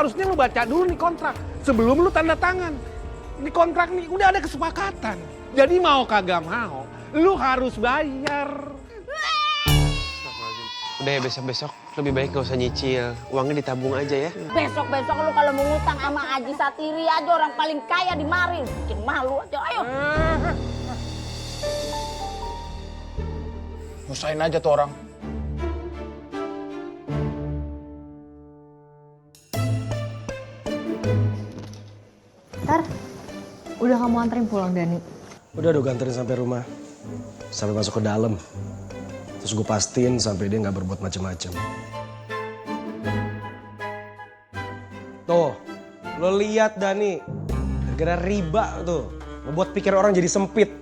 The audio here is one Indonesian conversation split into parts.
harusnya lu baca dulu nih kontrak sebelum lu tanda tangan. Ini kontrak nih udah ada kesepakatan. Jadi mau kagak mau, lu harus bayar. Udah ya besok-besok lebih baik gak usah nyicil. Uangnya ditabung aja ya. Besok-besok lu kalau mau ngutang sama Haji Satiri aja orang paling kaya di mari. Bikin malu aja, ayo. Nusain aja tuh orang. Tar, udah kamu anterin pulang Dani? Udah ganterin sampai rumah. Sampai masuk ke dalam. Terus gue pastiin sampai dia nggak berbuat macam-macam. Tuh, lo lihat Dani. Gara-gara riba tuh. Ngebuat pikir orang jadi sempit.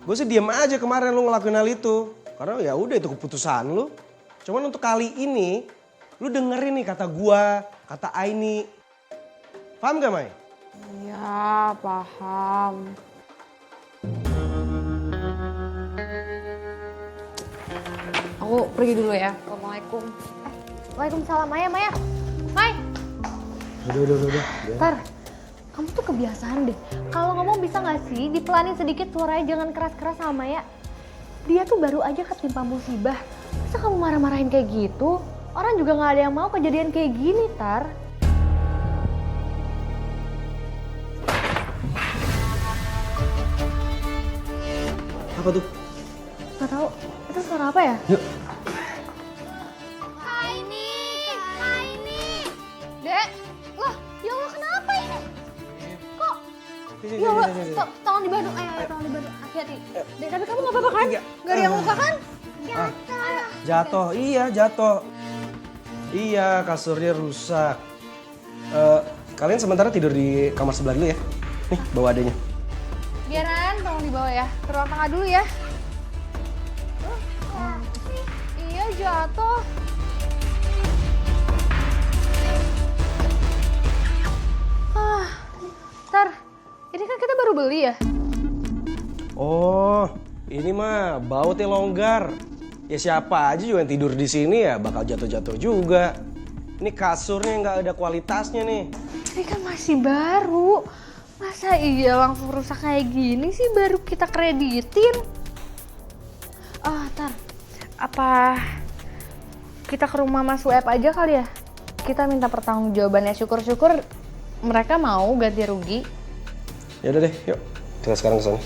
Gue sih diam aja kemarin lo ngelakuin hal itu. Karena ya udah itu keputusan lo. Cuman untuk kali ini, lo dengerin nih kata gua, kata Aini. Paham gak, Mai? Iya, paham. Aku pergi dulu ya. Assalamualaikum. Waalaikumsalam. Maya, Maya. Mai. Udah. Tar, kamu tuh kebiasaan deh. Kalau ngomong bisa gak sih dipelanin sedikit suaranya, jangan keras-keras sama Maya. Dia tuh baru aja ketimpa musibah. Masa kamu marah-marahin kayak gitu? Orang juga gak ada yang mau kejadian kayak gini, Tar. Apa tuh? Gak tahu. Itu suara apa ya? Yuk. Dek, loh, ya Allah kenapa ini? Kok? Ya Allah, tolong dibantu, ayo tolong dibantu, hati-hati. Dek, tapi kamu gak apa-apa kan? Gak ada yang luka kan? Jatuh, iya jatuh. Iya, kasurnya rusak. Kalian sementara tidur di kamar sebelah dulu ya. Nih, bawa adanya. Biaran, tolong dibawa ya. Ke ruang tengah dulu ya. Iya, jatuh. Tar, ini kan kita baru beli ya? Oh, ini mah bautnya longgar. Ya siapa aja juga yang tidur di sini ya bakal jatuh-jatuh juga. Ini kasurnya nggak ada kualitasnya nih. Tapi kan masih baru. Masa iya langsung rusak kayak gini sih baru kita kreditin? Tar, apa kita ke rumah Mas Web aja kali ya? Kita minta pertanggungjawabannya, syukur-syukur mereka mau ganti rugi. Ya udah deh, yuk. Kita sekarang ke sana.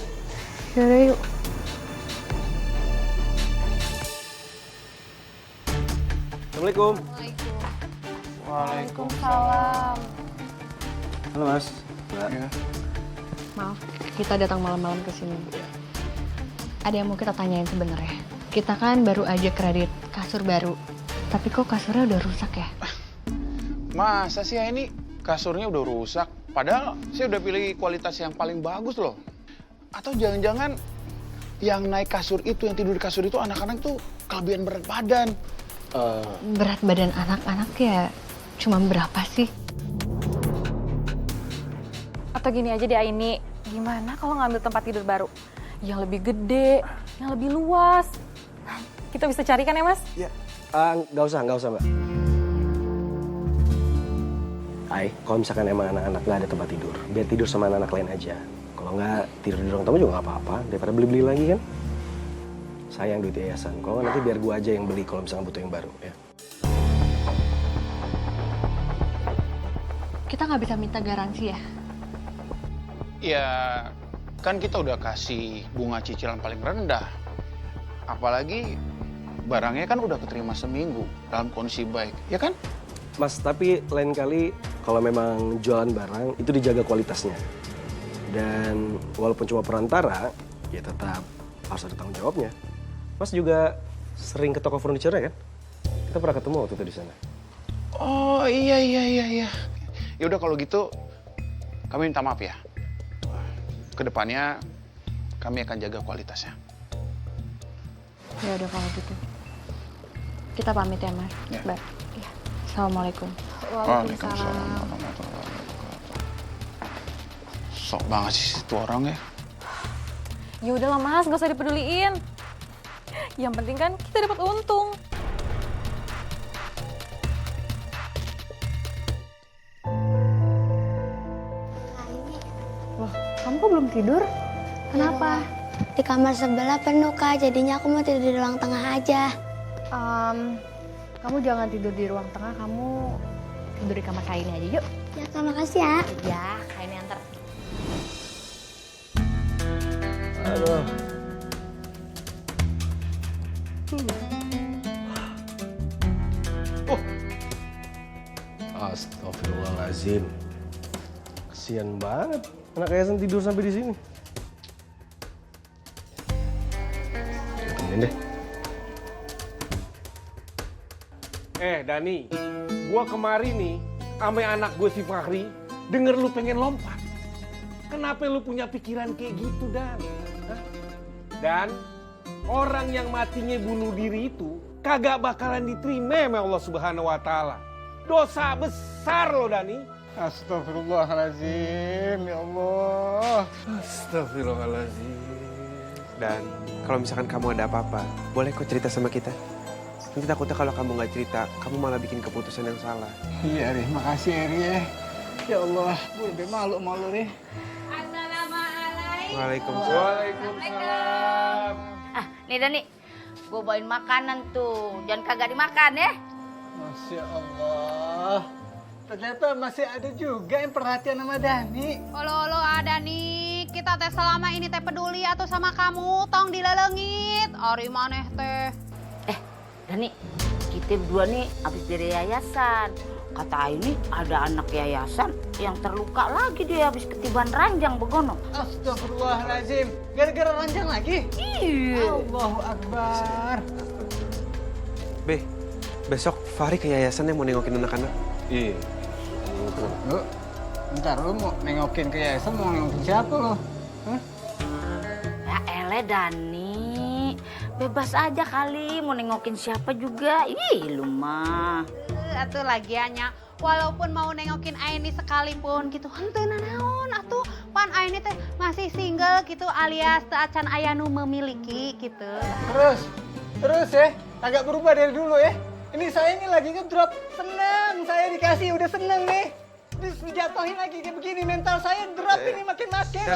Yaudah yuk. Assalamualaikum. Waalaikumsalam. Halo Mas. Maaf, kita datang malam-malam ke sini. Ada yang mau kita tanyain sebenarnya. Kita kan baru aja kredit kasur baru. Tapi kok kasurnya udah rusak ya? Masa sih ini kasurnya udah rusak? Padahal saya udah pilih kualitas yang paling bagus loh. Atau jangan-jangan yang naik kasur itu, yang tidur di kasur itu anak-anak tuh kelebihan berat badan. Berat badan anak-anak ya cuma berapa sih? Atau gini aja deh Aini, gimana kalau ngambil tempat tidur baru? Yang lebih gede, yang lebih luas. Kita bisa carikan ya Mas? Ya, nggak usah Mbak. Kalau misalkan emang anak-anak nggak ada tempat tidur, biar tidur sama anak-anak lain aja. Kalau nggak tidur di ruang tamu juga nggak apa-apa, daripada beli-beli lagi kan. Sayang duit yayasan, kalau nggak nanti biar gua aja yang beli kalau misalkan butuh yang baru ya. Kita nggak bisa minta garansi ya? Ya, kan kita udah kasih bunga cicilan paling rendah. Apalagi barangnya kan udah keterima seminggu dalam kondisi baik, ya kan? Mas, tapi lain kali kalau memang jualan barang itu dijaga kualitasnya. Dan walaupun cuma perantara, ya tetap harus ada tanggung jawabnya. Mas juga sering ke toko furniture kan? Kita pernah ketemu waktu itu di sana. Oh iya. Ya udah kalau gitu kami minta maaf ya. Kedepannya kami akan jaga kualitasnya. Ya udah kalau gitu. Kita pamit ya Mas. Ya. Baik. Ya. Assalamualaikum. Waalaikumsalam. Sok banget sih itu orang ya. Ya udahlah Mas, gak usah dipeduliin. Yang penting kan kita dapat untung. kamu kok belum tidur? Kenapa? Di kamar sebelah penuh Kak, jadinya aku mau tidur di ruang tengah aja. Kamu jangan tidur di ruang tengah, kamu tidur di kamar Kak ini aja yuk. Ya Kak, makasih ya. Ya, Kak ini antar. Aduh. Astagfirullahaladzim. Kasian banget anak yayasan tidur sampai di sini. Temenin deh. Dani, gua kemarin nih sama anak gue si Fahri denger lu pengen lompat. Kenapa lu punya pikiran kayak gitu, Dan? Hah? Dan orang yang matinya bunuh diri itu kagak bakalan diterima sama Allah Subhanahu wa taala. Dosa besar lo, Dani. Astagfirullahaladzim, ya Allah. Astagfirullahaladzim. Dan kalau misalkan kamu ada apa-apa, boleh kok cerita sama kita. Nanti takutnya kalau kamu nggak cerita, kamu malah bikin keputusan yang salah. Iya, Ri. Makasih, Ri. Ya Allah, gue udah malu Ri. Waalaikumsalam. Ah, nih Dani, gue bawain makanan tuh. Jangan kagak dimakan ya. Masya Allah. Ternyata masih ada juga yang perhatian sama Dani. Olo ada nih, kita teh selama ini teh peduli atau sama kamu, tong dilalengit. Ari maneh teh. Dani, kita berdua nih habis dari yayasan. Kata ini ada anak yayasan yang terluka lagi, dia habis ketiban ranjang begono. Astagfirullahaladzim. Gara-gara ranjang lagi? Iya. Allahu Akbar. Be, besok Fahri ke yayasan yang mau nengokin anak-anak. Iya. Lu, bentar lu mau nengokin ke yayasan, mau nengokin siapa lo? Ya elah Dani, bebas aja kali mau nengokin siapa juga. Ih lu mah. Atuh lagiannya, walaupun mau nengokin Aini sekalipun gitu, henteu naon atuh. Pan Aini teh masih single gitu alias teu acan aya nu memiliki gitu. Terus ya, agak berubah dari dulu ya. Ini saya ini lagi ngedrop, seneng saya dikasih, udah seneng nih. Terus dijatuhin lagi kayak begini, mental saya drop ini makin-makin.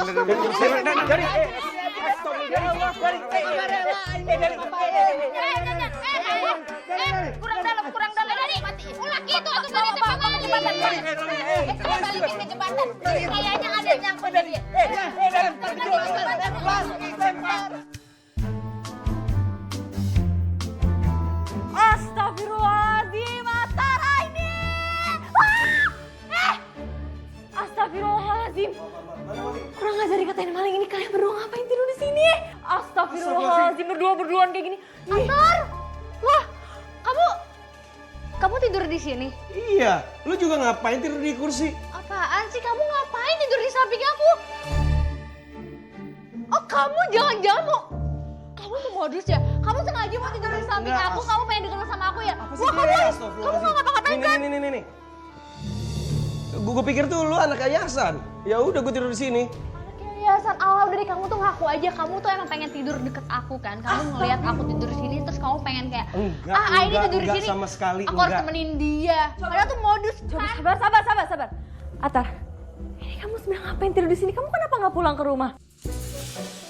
Kurang dalam Dani. Ulah gitu atuh Dani teh papa ke jembatan. Balikin ke jembatan. Kayaknya ada yang nyangkut dari dia. Astagfirullahaladzim, Atara ini! Astagfirullahaladzim. Kurang ajar dikatain maling ini, kalian berdua ngapain tidur di sini? Astagfirullahaladzim, berdua-berduaan kayak gini. Atar! Wah, kamu tidur di sini? Iya, lu juga ngapain tidur di kursi? Apaan sih, kamu ngapain tidur di samping aku? Oh, kamu jangan-jangan mau... Kamu tuh modus ya? Kamu sengaja mau tidur di samping aku, kamu pengen deket sama aku ya? Apa sih kamu nggak ngapa-ngapain kan? Nih. Gue pikir tuh lu anak yayasan. Ya udah gue tidur di sini. Anak yayasan, Allah udah deh, kamu tuh ngaku aja. Kamu tuh emang pengen tidur deket aku kan? Kamu ngeliat aku tidur di sini, terus kamu pengen kayak, Aini tidur di sini. Sama sekali, aku harus temenin dia. Padahal tuh modus. Coba sabar. Atar, ini kamu sebenarnya ngapain tidur di sini? Kamu kenapa nggak pulang ke rumah?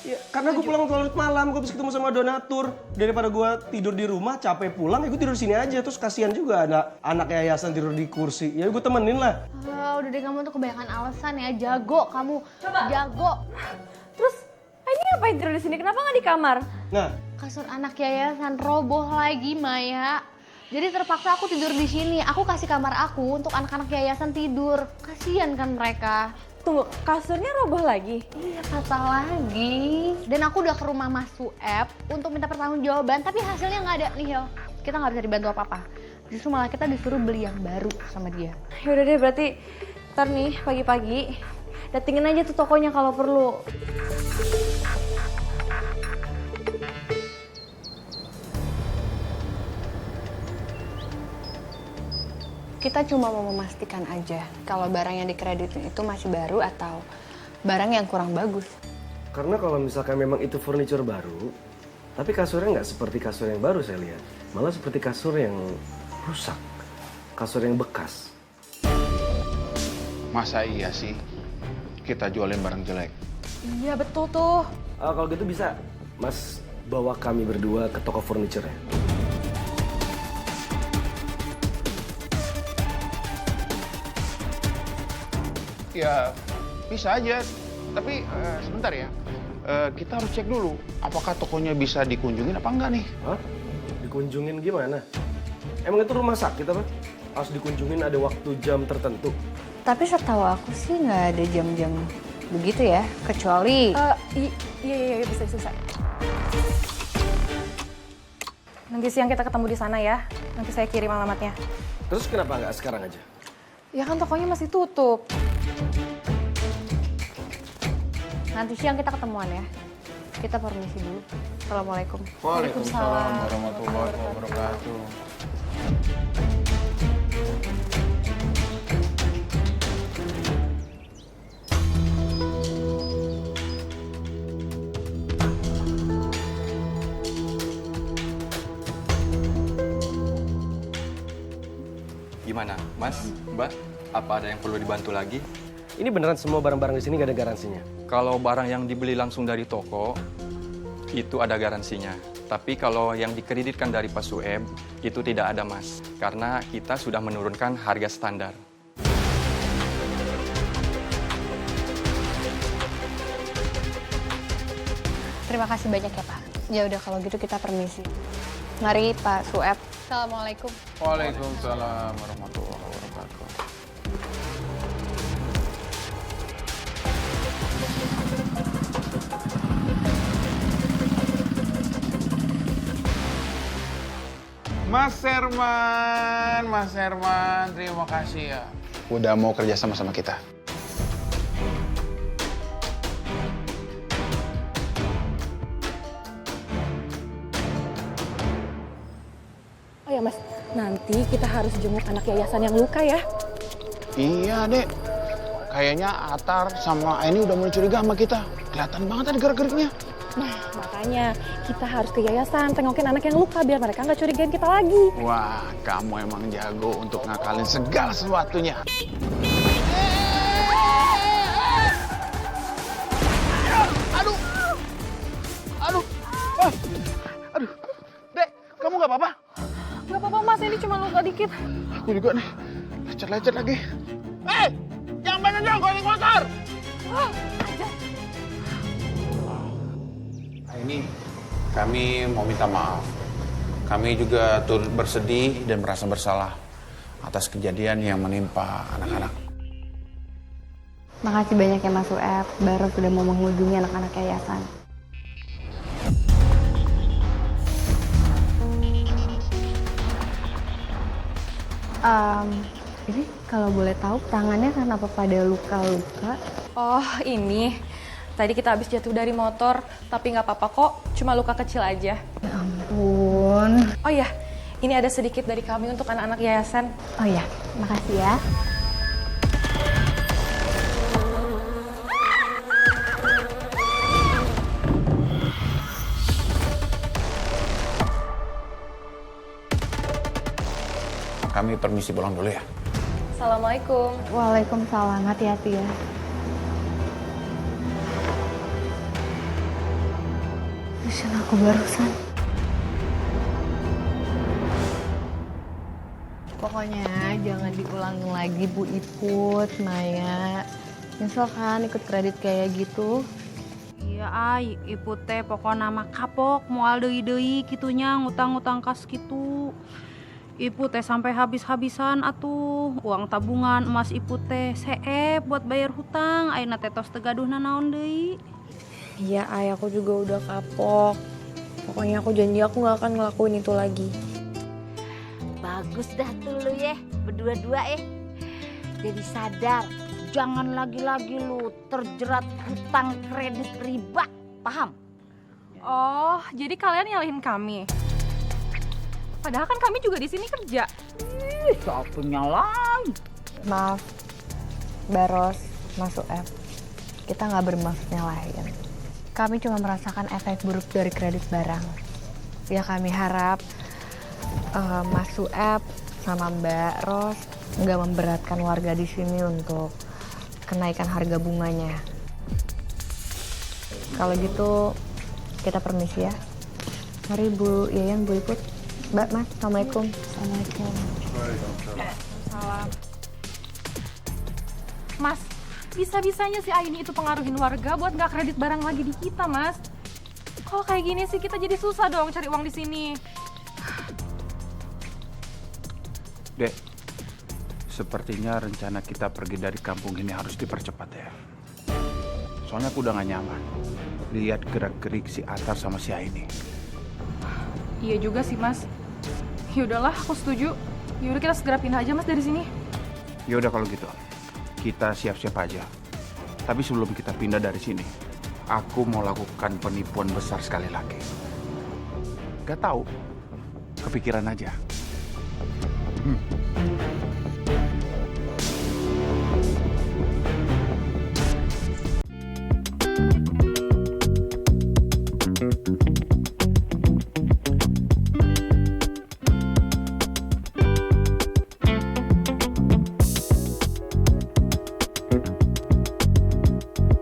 Ya, karena gue pulang larut malam, gue bisa ketemu sama donatur. Daripada gue tidur di rumah, capek pulang, ya gue tidur di sini aja. Terus kasihan juga ada anak yayasan tidur di kursi. Ya gue temenin lah. Udah deh, kamu tuh kebanyakan alasan ya. Jago kamu. Coba. Jago. Terus, ini ngapain tidur di sini? Kenapa nggak di kamar? Nah, kasur anak yayasan roboh lagi, Maya. Jadi terpaksa aku tidur di sini. Aku kasih kamar aku untuk anak-anak yayasan tidur. Kasihan kan mereka. Tunggu, kasurnya roboh lagi? Iya, patah lagi. Dan aku udah ke rumah Mas Sueb untuk minta pertanggungjawaban, tapi hasilnya nggak ada nih, Hel. Kita nggak bisa dibantu apa-apa. Justru malah kita disuruh beli yang baru sama dia. Yaudah deh, berarti ntar nih pagi-pagi datengin aja tuh tokonya kalau perlu. Kita cuma mau memastikan aja kalau barang yang dikreditin itu masih baru atau barang yang kurang bagus. karena kalau misalkan memang itu furniture baru, tapi kasurnya nggak seperti kasur yang baru saya lihat. Malah seperti kasur yang rusak, kasur yang bekas. Masa iya sih kita jualin barang jelek? Iya betul tuh. Kalau gitu bisa Mas bawa kami berdua ke toko furniture ya. Ya, bisa aja. Tapi sebentar ya. Kita harus cek dulu apakah tokonya bisa dikunjungin apa enggak nih. Hah? Dikunjungin gimana? Emang itu rumah sakit apa? Harus dikunjungin ada waktu jam tertentu. Tapi setahu aku sih nggak ada jam-jam begitu ya, kecuali Iya, bisa. Nanti siang kita ketemu di sana ya. Nanti saya kirim alamatnya. Terus kenapa nggak sekarang aja? Ya kan tokonya masih tutup. nanti siang kita ketemuan ya. Kita permisi dulu. Assalamualaikum. Waalaikumsalam warahmatullahi wabarakatuh. Gimana, Mas, Mbak? Apa ada yang perlu dibantu lagi? Ini beneran semua barang-barang di sini nggak ada garansinya? Kalau barang yang dibeli langsung dari toko, itu ada garansinya. Tapi kalau yang dikreditkan dari Pak Sueb, itu tidak ada, Mas. Karena kita sudah menurunkan harga standar. Terima kasih banyak ya Pak. Ya udah kalau gitu kita permisi. Mari Pak Sueb. Assalamualaikum. Waalaikumsalam warahmatullahi wabarakatuh. Mas Herman, terima kasih ya. Udah mau kerja sama kita. Oh ya Mas, nanti kita harus jenguk anak yayasan yang luka ya. Iya, Dek. Kayaknya Atar sama Aini udah mulai curiga sama kita. Kelihatan banget ada gerak-geriknya. Nah, makanya kita harus ke yayasan tengokin anak yang luka biar mereka nggak curigain kita lagi. Wah, kamu emang jago untuk ngakalin segala sesuatunya. Aduh! Dek, kamu nggak apa-apa? Nggak apa-apa Mas, ini cuma luka dikit. Aku juga nih, lecet-lecet lagi. Hei! Jangan banyak dong, gue naik motor! Ini kami mau minta maaf. Kami juga turut bersedih dan merasa bersalah atas kejadian yang menimpa anak-anak. Makasih banyak ya Mas Sueb. Baru sudah mau mengunjungi anak-anak yayasan. Ini kalau boleh tahu tangannya kenapa pada luka-luka? Oh ini, tadi kita habis jatuh dari motor, tapi nggak apa-apa kok, cuma luka kecil aja. Ya ampun. Oh iya, ini ada sedikit dari kami untuk anak-anak yayasan. Oh ya, makasih ya. Kami permisi pulang dulu ya. Assalamualaikum. Waalaikumsalam, hati-hati ya. Vision aku barusan. Pokoknya jangan diulangin lagi Bu Iput, Maya. Nyesel kan ikut kredit kayak gitu. Iya ay, ibu teh pokoknya mah kapok moal deui-deui kitunya ngutang-ngutang kas gitu. Ibu teh sampai habis-habisan atuh uang tabungan emas ibu teh seep buat bayar hutang. Ayeuna teh tos teu gaduh nanaon deui. Iya, Ay, aku juga udah kapok. Pokoknya aku janji aku gak akan ngelakuin itu lagi. Bagus dah tuh lu ya, berdua-dua jadi sadar. Jangan lagi-lagi lu terjerat hutang kredit riba, paham? Oh, jadi kalian nyalahin kami? Padahal kan kami juga di sini kerja. Siapa nyalain? Maaf, Baros, Mas Sueb. Kita gak bermaksud nyalahin. Kami cuma merasakan efek buruk dari kredit barang. Ya kami harap Mas Sueb sama Mbak Ros nggak memberatkan warga di sini untuk kenaikan harga bunganya. Kalau gitu kita permisi ya. Mari Bu Yayan, Bu Iput. Mbak, Mas, Assalamualaikum. Assalamualaikum. Salam. Mas, bisa-bisanya si Aini itu pengaruhin warga buat nggak kredit barang lagi di kita, Mas. Kalau kayak gini sih kita jadi susah dong cari uang di sini. Dek, sepertinya rencana kita pergi dari kampung ini harus dipercepat ya. Soalnya aku udah gak nyaman lihat gerak-gerik si Atar sama si Aini. Iya juga sih, Mas. Ya udahlah, aku setuju. Ya udah kita segera pindah aja, Mas, dari sini. Ya udah kalau gitu, kita siap-siap aja. Tapi sebelum kita pindah dari sini, aku mau lakukan penipuan besar sekali lagi. Gak tahu, kepikiran aja.